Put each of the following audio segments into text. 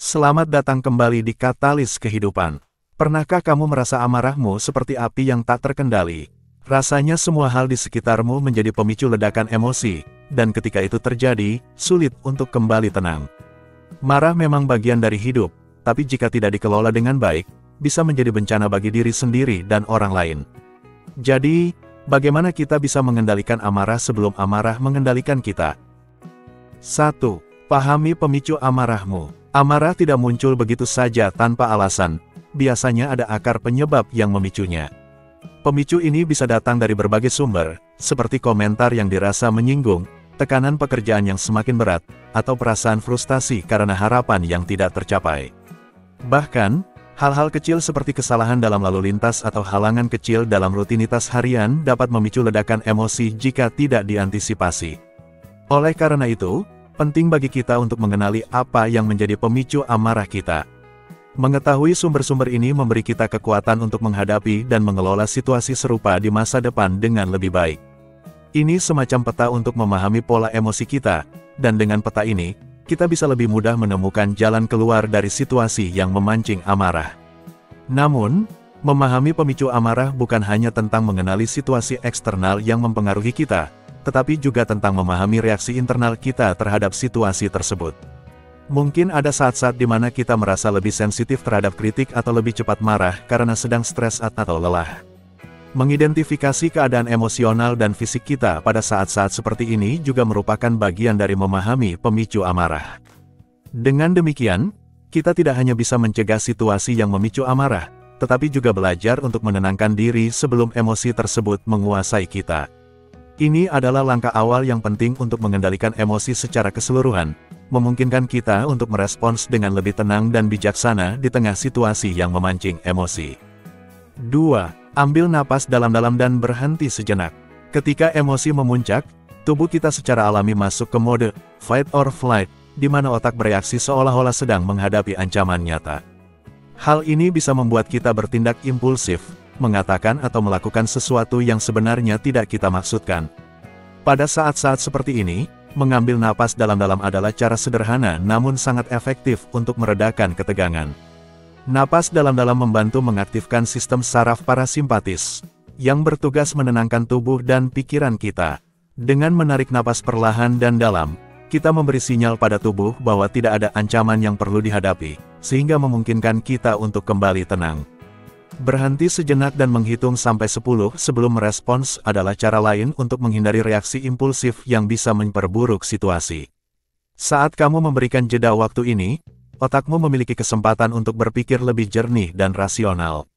Selamat datang kembali di Katalis Kehidupan. Pernahkah kamu merasa amarahmu seperti api yang tak terkendali? Rasanya semua hal di sekitarmu menjadi pemicu ledakan emosi, dan ketika itu terjadi, sulit untuk kembali tenang. Marah memang bagian dari hidup, tapi jika tidak dikelola dengan baik, bisa menjadi bencana bagi diri sendiri dan orang lain. Jadi, bagaimana kita bisa mengendalikan amarah sebelum amarah mengendalikan kita? 1. Pahami pemicu amarahmu. Amarah tidak muncul begitu saja tanpa alasan, biasanya ada akar penyebab yang memicunya. Pemicu ini bisa datang dari berbagai sumber, seperti komentar yang dirasa menyinggung, tekanan pekerjaan yang semakin berat, atau perasaan frustasi karena harapan yang tidak tercapai. Bahkan, hal-hal kecil seperti kesalahan dalam lalu lintas atau halangan kecil dalam rutinitas harian dapat memicu ledakan emosi jika tidak diantisipasi. Oleh karena itu, penting bagi kita untuk mengenali apa yang menjadi pemicu amarah kita. Mengetahui sumber-sumber ini memberi kita kekuatan untuk menghadapi dan mengelola situasi serupa di masa depan dengan lebih baik. Ini semacam peta untuk memahami pola emosi kita, dan dengan peta ini, kita bisa lebih mudah menemukan jalan keluar dari situasi yang memancing amarah. Namun, memahami pemicu amarah bukan hanya tentang mengenali situasi eksternal yang mempengaruhi kita, tetapi juga tentang memahami reaksi internal kita terhadap situasi tersebut. Mungkin ada saat-saat di mana kita merasa lebih sensitif terhadap kritik atau lebih cepat marah karena sedang stres atau lelah. Mengidentifikasi keadaan emosional dan fisik kita pada saat-saat seperti ini juga merupakan bagian dari memahami pemicu amarah. Dengan demikian, kita tidak hanya bisa mencegah situasi yang memicu amarah, tetapi juga belajar untuk menenangkan diri sebelum emosi tersebut menguasai kita. Ini adalah langkah awal yang penting untuk mengendalikan emosi secara keseluruhan, memungkinkan kita untuk merespons dengan lebih tenang dan bijaksana di tengah situasi yang memancing emosi. 2. Ambil napas dalam-dalam dan berhenti sejenak. Ketika emosi memuncak, tubuh kita secara alami masuk ke mode fight or flight, di mana otak bereaksi seolah-olah sedang menghadapi ancaman nyata. Hal ini bisa membuat kita bertindak impulsif, mengatakan atau melakukan sesuatu yang sebenarnya tidak kita maksudkan. Pada saat-saat seperti ini, mengambil napas dalam-dalam adalah cara sederhana namun sangat efektif untuk meredakan ketegangan. Napas dalam-dalam membantu mengaktifkan sistem saraf parasimpatis, yang bertugas menenangkan tubuh dan pikiran kita. Dengan menarik napas perlahan dan dalam, kita memberi sinyal pada tubuh bahwa tidak ada ancaman yang perlu dihadapi, sehingga memungkinkan kita untuk kembali tenang. Berhenti sejenak dan menghitung sampai 10 sebelum merespons adalah cara lain untuk menghindari reaksi impulsif yang bisa memperburuk situasi. Saat kamu memberikan jeda waktu ini, otakmu memiliki kesempatan untuk berpikir lebih jernih dan rasional.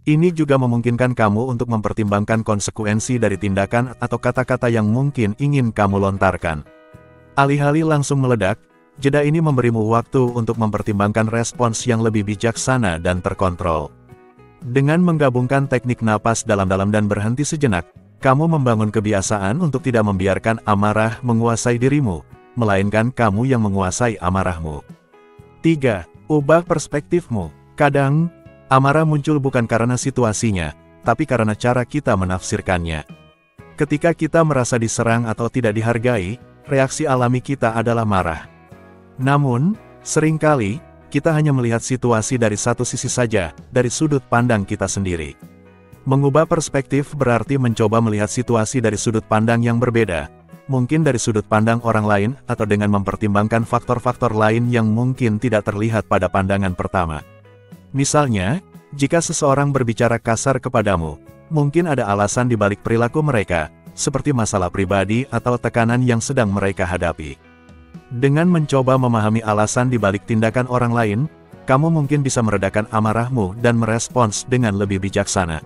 Ini juga memungkinkan kamu untuk mempertimbangkan konsekuensi dari tindakan atau kata-kata yang mungkin ingin kamu lontarkan. Alih-alih langsung meledak, jeda ini memberimu waktu untuk mempertimbangkan respons yang lebih bijaksana dan terkontrol. Dengan menggabungkan teknik napas dalam-dalam dan berhenti sejenak, kamu membangun kebiasaan untuk tidak membiarkan amarah menguasai dirimu, melainkan kamu yang menguasai amarahmu. 3. Ubah perspektifmu. Kadang, amarah muncul bukan karena situasinya, tapi karena cara kita menafsirkannya. Ketika kita merasa diserang atau tidak dihargai, reaksi alami kita adalah marah. Namun, seringkali, kita hanya melihat situasi dari satu sisi saja, dari sudut pandang kita sendiri. Mengubah perspektif berarti mencoba melihat situasi dari sudut pandang yang berbeda, mungkin dari sudut pandang orang lain atau dengan mempertimbangkan faktor-faktor lain yang mungkin tidak terlihat pada pandangan pertama. Misalnya, jika seseorang berbicara kasar kepadamu, mungkin ada alasan di balik perilaku mereka, seperti masalah pribadi atau tekanan yang sedang mereka hadapi. Dengan mencoba memahami alasan di balik tindakan orang lain, kamu mungkin bisa meredakan amarahmu dan merespons dengan lebih bijaksana.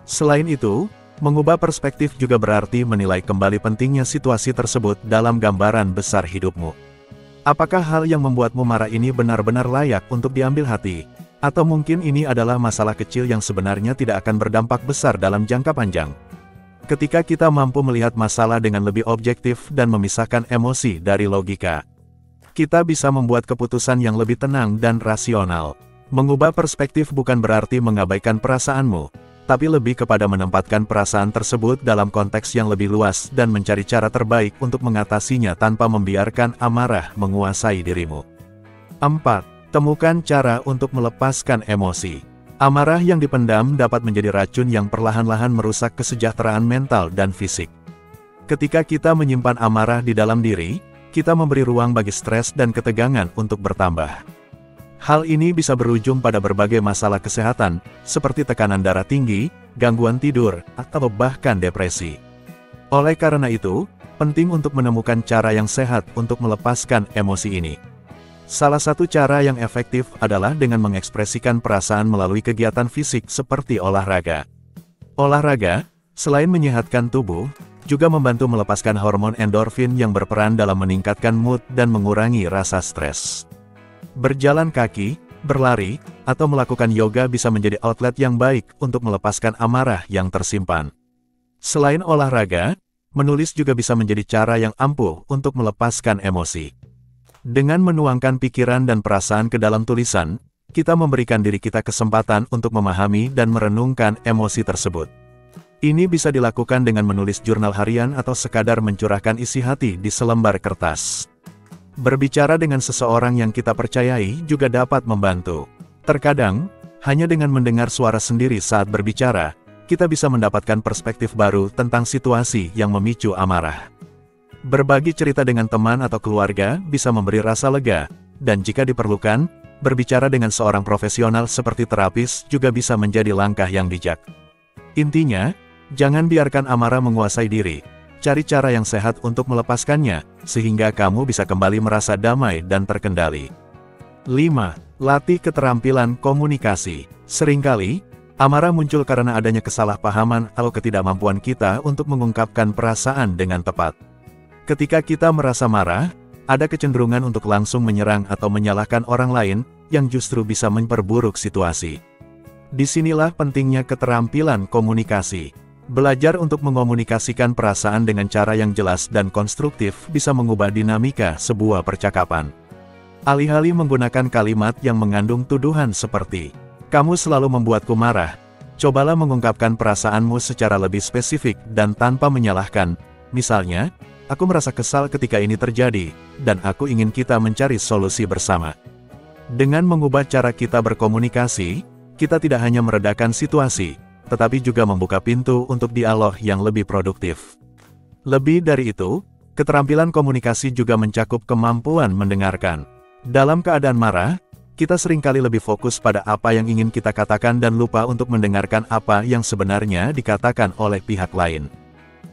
Selain itu, mengubah perspektif juga berarti menilai kembali pentingnya situasi tersebut dalam gambaran besar hidupmu. Apakah hal yang membuatmu marah ini benar-benar layak untuk diambil hati? Atau mungkin ini adalah masalah kecil yang sebenarnya tidak akan berdampak besar dalam jangka panjang? Ketika kita mampu melihat masalah dengan lebih objektif dan memisahkan emosi dari logika, kita bisa membuat keputusan yang lebih tenang dan rasional. Mengubah perspektif bukan berarti mengabaikan perasaanmu, tapi lebih kepada menempatkan perasaan tersebut dalam konteks yang lebih luas dan mencari cara terbaik untuk mengatasinya tanpa membiarkan amarah menguasai dirimu. 4. Temukan cara untuk melepaskan emosi. Amarah yang dipendam dapat menjadi racun yang perlahan-lahan merusak kesejahteraan mental dan fisik. Ketika kita menyimpan amarah di dalam diri, kita memberi ruang bagi stres dan ketegangan untuk bertambah. Hal ini bisa berujung pada berbagai masalah kesehatan, seperti tekanan darah tinggi, gangguan tidur, atau bahkan depresi. Oleh karena itu, penting untuk menemukan cara yang sehat untuk melepaskan emosi ini. Salah satu cara yang efektif adalah dengan mengekspresikan perasaan melalui kegiatan fisik seperti olahraga. Olahraga, selain menyehatkan tubuh, juga membantu melepaskan hormon endorfin yang berperan dalam meningkatkan mood dan mengurangi rasa stres. Berjalan kaki, berlari, atau melakukan yoga bisa menjadi outlet yang baik untuk melepaskan amarah yang tersimpan. Selain olahraga, menulis juga bisa menjadi cara yang ampuh untuk melepaskan emosi. Dengan menuangkan pikiran dan perasaan ke dalam tulisan, kita memberikan diri kita kesempatan untuk memahami dan merenungkan emosi tersebut. Ini bisa dilakukan dengan menulis jurnal harian atau sekadar mencurahkan isi hati di selembar kertas. Berbicara dengan seseorang yang kita percayai juga dapat membantu. Terkadang, hanya dengan mendengar suara sendiri saat berbicara, kita bisa mendapatkan perspektif baru tentang situasi yang memicu amarah. Berbagi cerita dengan teman atau keluarga bisa memberi rasa lega, dan jika diperlukan, berbicara dengan seorang profesional seperti terapis juga bisa menjadi langkah yang bijak. Intinya, jangan biarkan amarah menguasai diri. Cari cara yang sehat untuk melepaskannya, sehingga kamu bisa kembali merasa damai dan terkendali. 5. Latih keterampilan komunikasi. Seringkali, amarah muncul karena adanya kesalahpahaman atau ketidakmampuan kita untuk mengungkapkan perasaan dengan tepat. Ketika kita merasa marah, ada kecenderungan untuk langsung menyerang atau menyalahkan orang lain, yang justru bisa memperburuk situasi. Disinilah pentingnya keterampilan komunikasi. Belajar untuk mengomunikasikan perasaan dengan cara yang jelas dan konstruktif bisa mengubah dinamika sebuah percakapan. Alih-alih menggunakan kalimat yang mengandung tuduhan seperti, "Kamu selalu membuatku marah," cobalah mengungkapkan perasaanmu secara lebih spesifik dan tanpa menyalahkan. Misalnya, "Aku merasa kesal ketika ini terjadi, dan aku ingin kita mencari solusi bersama." Dengan mengubah cara kita berkomunikasi, kita tidak hanya meredakan situasi, tetapi juga membuka pintu untuk dialog yang lebih produktif. Lebih dari itu, keterampilan komunikasi juga mencakup kemampuan mendengarkan. Dalam keadaan marah, kita seringkali lebih fokus pada apa yang ingin kita katakan dan lupa untuk mendengarkan apa yang sebenarnya dikatakan oleh pihak lain.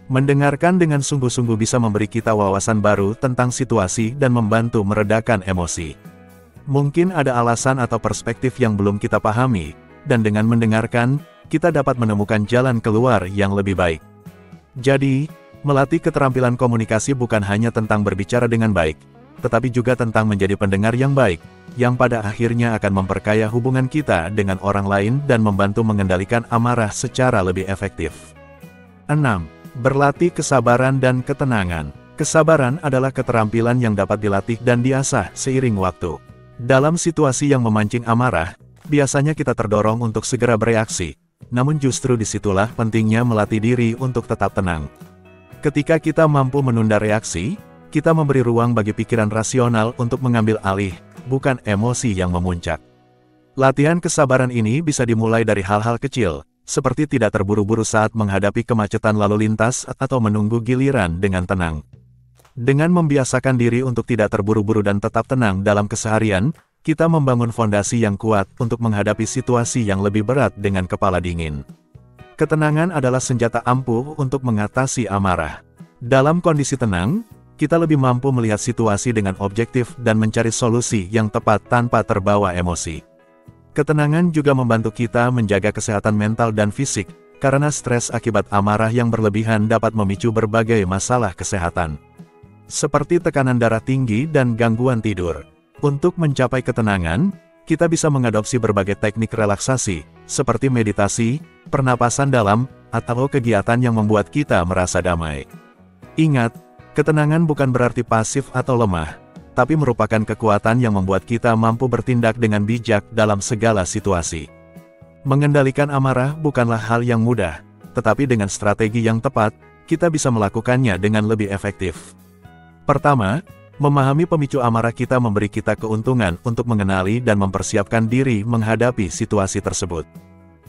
Mendengarkan dengan sungguh-sungguh bisa memberi kita wawasan baru tentang situasi dan membantu meredakan emosi. Mungkin ada alasan atau perspektif yang belum kita pahami, dan dengan mendengarkan, kita dapat menemukan jalan keluar yang lebih baik. Jadi, melatih keterampilan komunikasi bukan hanya tentang berbicara dengan baik, tetapi juga tentang menjadi pendengar yang baik, yang pada akhirnya akan memperkaya hubungan kita dengan orang lain dan membantu mengendalikan amarah secara lebih efektif. 6. Berlatih kesabaran dan ketenangan. Kesabaran adalah keterampilan yang dapat dilatih dan diasah seiring waktu. Dalam situasi yang memancing amarah, biasanya kita terdorong untuk segera bereaksi. Namun justru disitulah pentingnya melatih diri untuk tetap tenang. Ketika kita mampu menunda reaksi, kita memberi ruang bagi pikiran rasional untuk mengambil alih, bukan emosi yang memuncak. Latihan kesabaran ini bisa dimulai dari hal-hal kecil, seperti tidak terburu-buru saat menghadapi kemacetan lalu lintas atau menunggu giliran dengan tenang. Dengan membiasakan diri untuk tidak terburu-buru dan tetap tenang dalam keseharian, kita membangun fondasi yang kuat untuk menghadapi situasi yang lebih berat dengan kepala dingin. Ketenangan adalah senjata ampuh untuk mengatasi amarah. Dalam kondisi tenang, kita lebih mampu melihat situasi dengan objektif dan mencari solusi yang tepat tanpa terbawa emosi. Ketenangan juga membantu kita menjaga kesehatan mental dan fisik, karena stres akibat amarah yang berlebihan dapat memicu berbagai masalah kesehatan, seperti tekanan darah tinggi dan gangguan tidur. Untuk mencapai ketenangan, kita bisa mengadopsi berbagai teknik relaksasi, seperti meditasi, pernapasan dalam, atau kegiatan yang membuat kita merasa damai. Ingat, ketenangan bukan berarti pasif atau lemah, tapi merupakan kekuatan yang membuat kita mampu bertindak dengan bijak dalam segala situasi. Mengendalikan amarah bukanlah hal yang mudah, tetapi dengan strategi yang tepat, kita bisa melakukannya dengan lebih efektif. Pertama, Memahami pemicu amarah kita memberi kita keuntungan untuk mengenali dan mempersiapkan diri menghadapi situasi tersebut.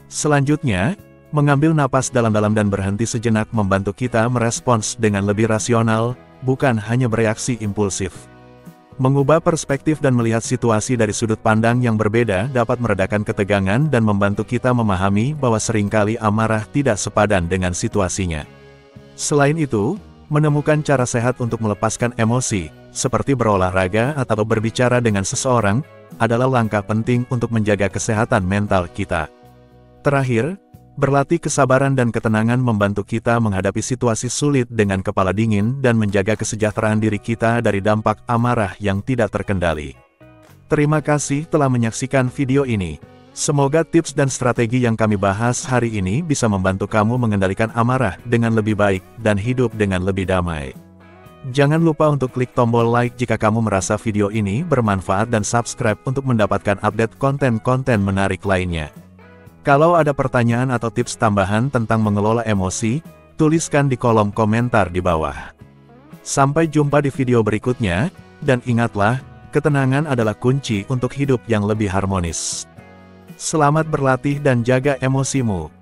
Selanjutnya, mengambil napas dalam-dalam dan berhenti sejenak membantu kita merespons dengan lebih rasional, bukan hanya bereaksi impulsif. Mengubah perspektif dan melihat situasi dari sudut pandang yang berbeda dapat meredakan ketegangan dan membantu kita memahami bahwa seringkali amarah tidak sepadan dengan situasinya. Selain itu, menemukan cara sehat untuk melepaskan emosi, seperti berolahraga atau berbicara dengan seseorang, adalah langkah penting untuk menjaga kesehatan mental kita. Terakhir, berlatih kesabaran dan ketenangan membantu kita menghadapi situasi sulit dengan kepala dingin dan menjaga kesejahteraan diri kita dari dampak amarah yang tidak terkendali. Terima kasih telah menyaksikan video ini. Semoga tips dan strategi yang kami bahas hari ini bisa membantu kamu mengendalikan amarah dengan lebih baik dan hidup dengan lebih damai. Jangan lupa untuk klik tombol like jika kamu merasa video ini bermanfaat dan subscribe untuk mendapatkan update konten-konten menarik lainnya. Kalau ada pertanyaan atau tips tambahan tentang mengelola emosi, tuliskan di kolom komentar di bawah. Sampai jumpa di video berikutnya, dan ingatlah, ketenangan adalah kunci untuk hidup yang lebih harmonis. Selamat berlatih dan jaga emosimu.